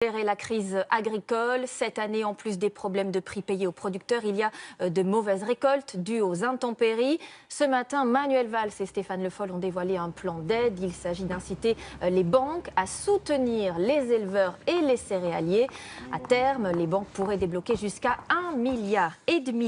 Gérer la crise agricole. Cette année, en plus des problèmes de prix payés aux producteurs, il y a de mauvaises récoltes dues aux intempéries. Ce matin, Manuel Valls et Stéphane Le Foll ont dévoilé un plan d'aide. Il s'agit d'inciter les banques à soutenir les éleveurs et les céréaliers. À terme, les banques pourraient débloquer jusqu'à 1,5 milliard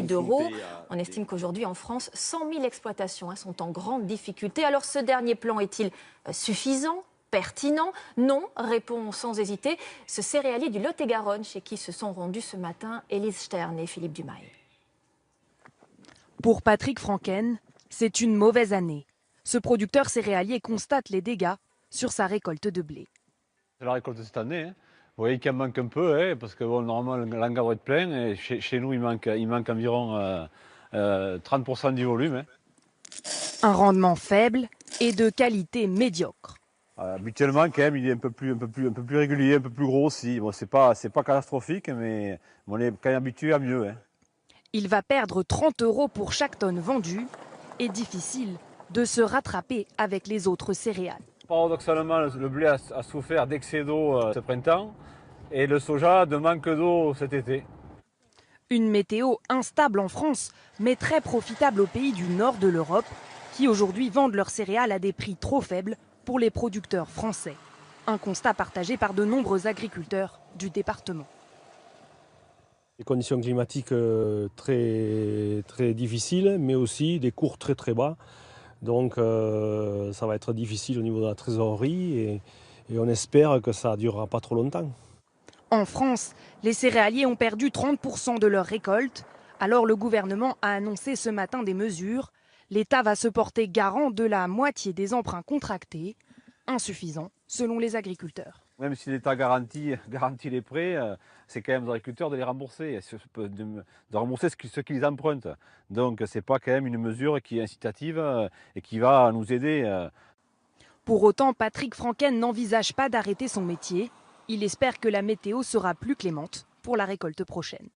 d'euros. On estime qu'aujourd'hui, en France, 100 000 exploitations sont en grande difficulté. Alors, ce dernier plan est-il suffisant ? Pertinent? Non, répond sans hésiter ce céréalier du Lot-et-Garonne chez qui se sont rendus ce matin Élise Stern et Philippe Dumail. Pour Patrick Franken, c'est une mauvaise année. Ce producteur céréalier constate les dégâts sur sa récolte de blé. C'est la récolte de cette année. Vous voyez qu'il en manque un peu, parce que normalement l'hangar doit être plein. Et chez nous, il manque environ 30% du volume. Un rendement faible et de qualité médiocre. Habituellement, quand même, il est un peu plus régulier, un peu plus gros aussi. Bon, c'est pas catastrophique, mais on est quand même habitué à mieux. Il va perdre 30 € pour chaque tonne vendue et difficile de se rattraper avec les autres céréales. Paradoxalement, le blé a souffert d'excès d'eau ce printemps et le soja de manque d'eau cet été. Une météo instable en France, mais très profitable aux pays du nord de l'Europe, qui aujourd'hui vendent leurs céréales à des prix trop faibles pour les producteurs français. Un constat partagé par de nombreux agriculteurs du département. Des conditions climatiques très difficiles, mais aussi des cours très bas. Donc ça va être difficile au niveau de la trésorerie et on espère que ça ne durera pas trop longtemps. En France, les céréaliers ont perdu 30% de leur récolte. Alors le gouvernement a annoncé ce matin des mesures. L'État va se porter garant de la moitié des emprunts contractés, insuffisants selon les agriculteurs. Même si l'État garantit les prêts, c'est quand même aux agriculteurs de les rembourser, de rembourser ce qu'ils empruntent. Donc ce n'est pas quand même une mesure qui est incitative et qui va nous aider. Pour autant, Patrick Franken n'envisage pas d'arrêter son métier. Il espère que la météo sera plus clémente pour la récolte prochaine.